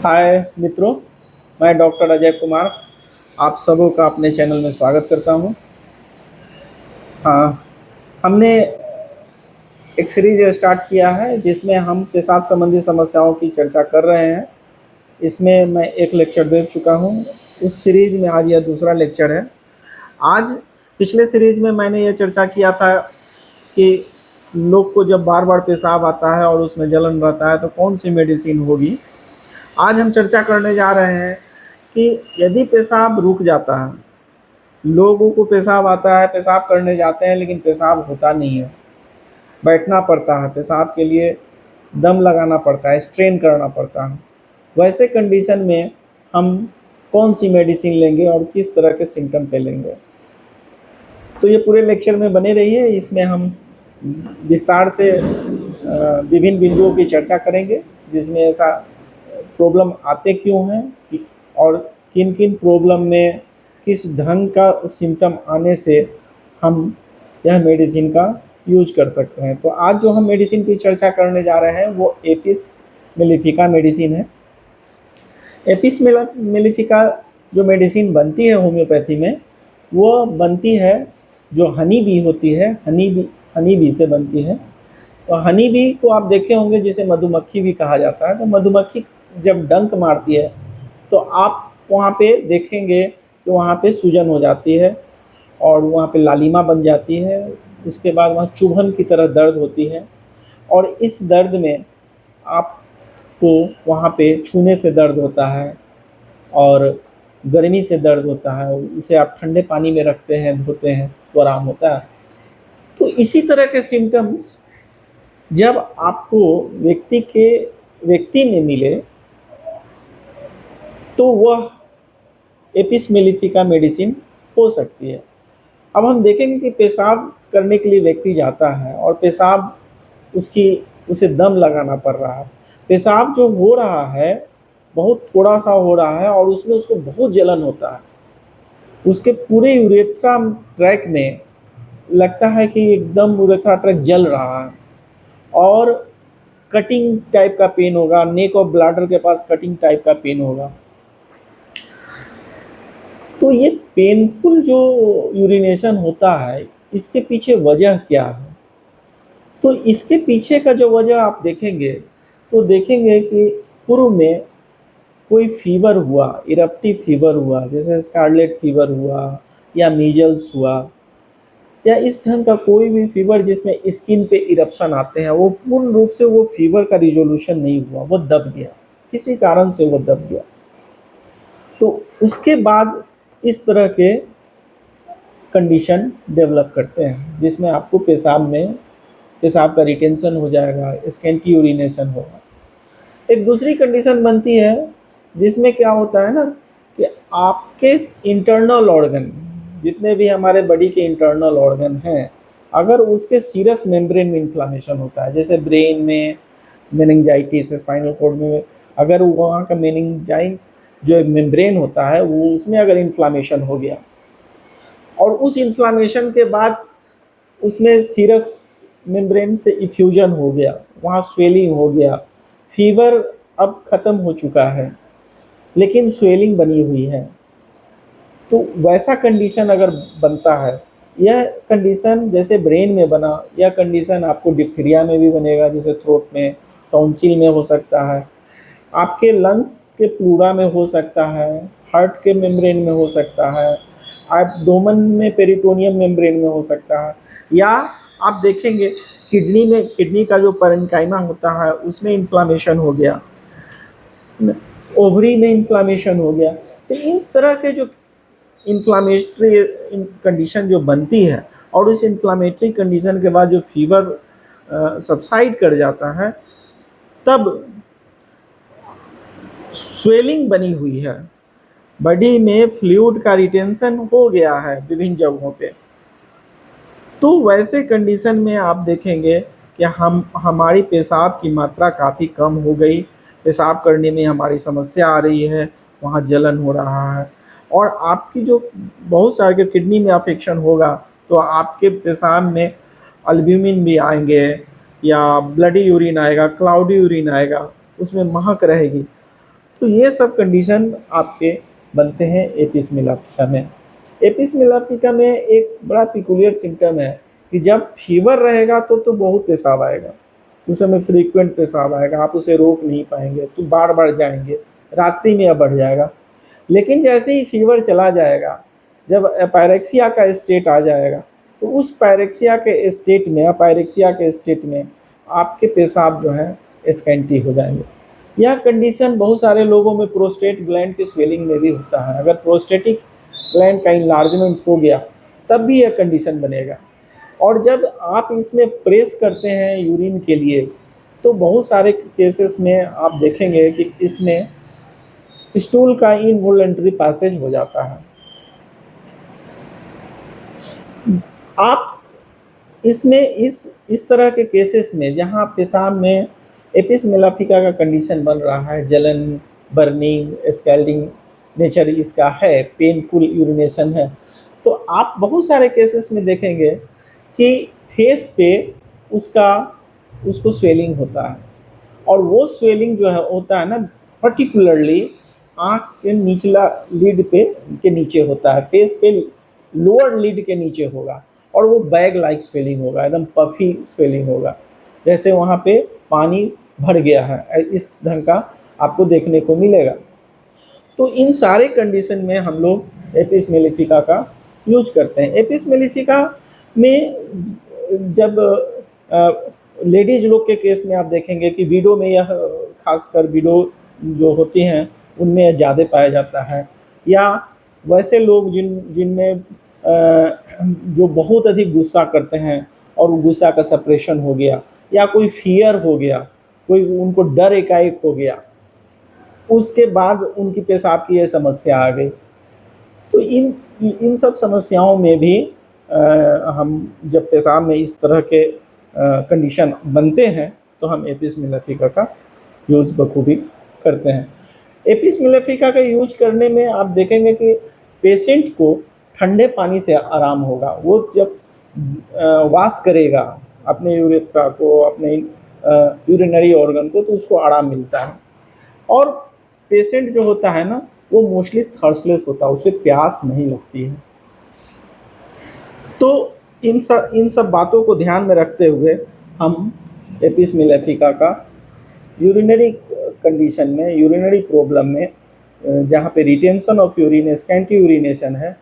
हाय मित्रों, मैं डॉक्टर अजय कुमार आप सबों का अपने चैनल में स्वागत करता हूं। हाँ, हमने एक सीरीज स्टार्ट किया है जिसमें हम पेशाब संबंधी समस्याओं की चर्चा कर रहे हैं। इसमें मैं एक लेक्चर दे चुका हूं। उस सीरीज में आज यह दूसरा लेक्चर है। आज पिछले सीरीज में मैंने ये चर्चा किया था कि लोग को जब बार बार पेशाब आता है और उसमें जलन रहता है तो कौन सी मेडिसिन होगी। आज हम चर्चा करने जा रहे हैं कि यदि पेशाब रुक जाता है, लोगों को पेशाब आता है, पेशाब करने जाते हैं लेकिन पेशाब होता नहीं है, बैठना पड़ता है, पेशाब के लिए दम लगाना पड़ता है, स्ट्रेन करना पड़ता है। वैसे कंडीशन में हम कौन सी मेडिसिन लेंगे और किस तरह के सिम्टम पे लेंगे, तो ये पूरे लेक्चर में बने रहिए। इसमें हम विस्तार से विभिन्न बिंदुओं की चर्चा करेंगे जिसमें ऐसा प्रॉब्लम आते क्यों हैं और किन किन प्रॉब्लम में किस ढंग का सिम्टम आने से हम यह मेडिसिन का यूज कर सकते हैं। तो आज जो हम मेडिसिन की चर्चा करने जा रहे हैं वो एपिस मेलिफिका मेडिसिन है। एपिस मेलिफिका जो मेडिसिन बनती है होम्योपैथी में, वो बनती है जो हनी बी होती है, हनी बी से बनती है। तो हनी बी को आप देखे होंगे जिसे मधुमक्खी भी कहा जाता है। तो मधुमक्खी जब डंक मारती है तो आप वहाँ पे देखेंगे कि वहाँ पे सूजन हो जाती है और वहाँ पे लालिमा बन जाती है। उसके बाद वहाँ चुभन की तरह दर्द होती है और इस दर्द में आपको वहाँ पे छूने से दर्द होता है और गर्मी से दर्द होता है। उसे आप ठंडे पानी में रखते हैं, धोते हैं तो आराम होता है। तो इसी तरह के सिम्टम्स जब आपको व्यक्ति में मिले तो वह एपिस मेलिफिका मेडिसिन हो सकती है। अब हम देखेंगे कि पेशाब करने के लिए व्यक्ति जाता है और पेशाब उसे दम लगाना पड़ रहा है। पेशाब जो हो रहा है बहुत थोड़ा सा हो रहा है और उसमें उसको बहुत जलन होता है। उसके पूरे यूरेथ्रा ट्रैक में लगता है कि एकदम यूरेथ्रा ट्रैक जल रहा है और कटिंग टाइप का पेन होगा, नेक और ब्लैडर के पास कटिंग टाइप का पेन होगा। तो ये पेनफुल जो यूरिनेशन होता है, इसके पीछे वजह क्या है? तो इसके पीछे का जो वजह आप देखेंगे तो देखेंगे कि पूर्व में कोई फीवर हुआ, इरप्टिव फीवर हुआ, जैसे स्कारलेट फीवर हुआ या मीजल्स हुआ या इस ढंग का कोई भी फीवर जिसमें स्किन पे इरप्शन आते हैं, वो पूर्ण रूप से वो फीवर का रिजोल्यूशन नहीं हुआ, वो दब गया, किसी कारण से वो दब गया। तो उसके बाद इस तरह के कंडीशन डेवलप करते हैं जिसमें आपको पेशाब का रिटेंशन हो जाएगा, स्कैंटी यूरिनेशन होगा। एक दूसरी कंडीशन बनती है जिसमें क्या होता है ना कि आपके इंटरनल ऑर्गन, जितने भी हमारे बॉडी के इंटरनल ऑर्गन हैं, अगर उसके सीरस मेम्ब्रेन में इन्फ्लामेशन होता है, जैसे ब्रेन में मेनिंजाइटिस, स्पाइनल कॉर्ड में अगर वहाँ का मेनिंजाइटिस जो मेम्ब्रेन होता है वो उसमें अगर इन्फ्लामेशन हो गया और उस इन्फ्लामेशन के बाद उसमें सीरस मेम्ब्रेन से इफ्यूजन हो गया, वहाँ स्वेलिंग हो गया, फीवर अब ख़त्म हो चुका है लेकिन स्वेलिंग बनी हुई है, तो वैसा कंडीशन अगर बनता है, यह कंडीशन जैसे ब्रेन में बना, यह कंडीशन आपको डिप्थीरिया में भी बनेगा, जैसे थ्रोट में, टॉन्सिल में हो सकता है, आपके लंग्स के प्लूरा में हो सकता है, हार्ट के मेम्ब्रेन में हो सकता है, एब्डोमेन में पेरिटोनियम मेम्ब्रेन में हो सकता है, या आप देखेंगे किडनी का जो पैरेन्काइमा होता है उसमें इन्फ्लामेशन हो गया, ओवरी में इन्फ्लामेशन हो गया। तो इस तरह के जो इन्फ्लामेटरी कंडीशन जो बनती है और उस इन्फ्लामेटरी कंडीशन के बाद जो फीवर सबसाइड कर जाता है, तब स्वेलिंग बनी हुई है, बॉडी में फ्लूइड का रिटेंशन हो गया है विभिन्न जगहों पे। तो वैसे कंडीशन में आप देखेंगे कि हमारी पेशाब की मात्रा काफ़ी कम हो गई, पेशाब करने में हमारी समस्या आ रही है, वहाँ जलन हो रहा है और आपकी जो बहुत सारे किडनी में अफेक्शन होगा तो आपके पेशाब में अल्ब्यूमिन भी आएंगे या ब्लडी यूरिन आएगा, क्लाउडी यूरिन आएगा, उसमें महक रहेगी। तो ये सब कंडीशन आपके बनते हैं एपिस मेलाफिका में। एपिस मेलाफिका में एक बड़ा पिकुलियर सिम्टम है कि जब फीवर रहेगा तो बहुत पेशाब आएगा, उस समय फ्रीक्वेंट पेशाब आएगा, आप उसे रोक नहीं पाएंगे, तो बार बार जाएंगे, रात्रि में अब बढ़ जाएगा। लेकिन जैसे ही फीवर चला जाएगा, जब पायरेक्सिया का स्टेट आ जाएगा, तो उस पायरेक्सिया के स्टेट में, पायरेक्सिया के स्टेट में आपके पेशाब जो है स्कैंटी हो जाएंगे। यह कंडीशन बहुत सारे लोगों में प्रोस्टेट ग्लैंड के स्वेलिंग में भी होता है। अगर प्रोस्टेटिक ग्लैंड का इन्लार्जमेंट हो गया तब भी यह कंडीशन बनेगा। और जब आप इसमें प्रेस करते हैं यूरिन के लिए, तो बहुत सारे केसेस में आप देखेंगे कि इसमें स्टूल का इनवॉलंटरी पैसेज हो जाता है। आप इसमें इस तरह के केसेस में जहां पेशाब में एपिस मेलाफिका का कंडीशन बन रहा है, जलन, बर्निंग, स्कैल्डिंग नेचर इसका है, पेनफुल यूरिनेशन है, तो आप बहुत सारे केसेस में देखेंगे कि फेस पे उसको स्वेलिंग होता है। और वो स्वेलिंग जो है होता है ना, पर्टिकुलरली आँख के निचला लीड पे के नीचे होता है, फेस पे लोअर लीड के नीचे होगा, और वो बैग लाइक स्वेलिंग होगा, एकदम पफी स्वेलिंग होगा, जैसे वहाँ पे पानी भर गया है, इस ढंग का आपको देखने को मिलेगा। तो इन सारे कंडीशन में हम लोग एपिस मेलिफिका का यूज करते हैं। एपिस मेलिफिका में जब लेडीज लोग के केस में आप देखेंगे कि विडो में यह, खासकर विडो जो होती हैं उनमें ज़्यादा पाया जाता है, या वैसे लोग जिनमें जो बहुत अधिक गुस्सा करते हैं और गुस्सा का सप्रेशन हो गया, या कोई फियर हो गया, कोई उनको डर एकाएक हो गया, उसके बाद उनकी पेशाब की यह समस्या आ गई। तो इन सब समस्याओं में भी हम जब पेशाब में इस तरह के कंडीशन बनते हैं तो हम एपिस मेलाफिका का यूज बखूबी करते हैं। एपिस मेलाफिका का यूज करने में आप देखेंगे कि पेशेंट को ठंडे पानी से आराम होगा। वो जब वॉश करेगा अपने यूरेथ्रा को, अपने यूरिनरी ऑर्गन को, तो उसको आराम मिलता है। और पेशेंट जो होता है ना, वो मोस्टली थर्स्टलेस होता है, उसे प्यास नहीं लगती है। तो इन सब बातों को ध्यान में रखते हुए हम एपिस मेलाफिका का यूरिनरी कंडीशन में, यूरिनरी प्रॉब्लम में, जहाँ पे retention of urine, scanty urination है,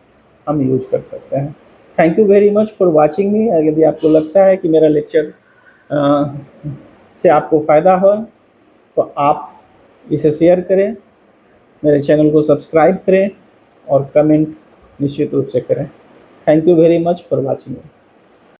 हम यूज कर सकते हैं। Thank you very much for watching me. यदि आपको लगता है कि मेरा लेक्चर से आपको फ़ायदा हो तो आप इसे शेयर करें, मेरे चैनल को सब्सक्राइब करें और कमेंट निश्चित रूप से करें। Thank you very much for watching me.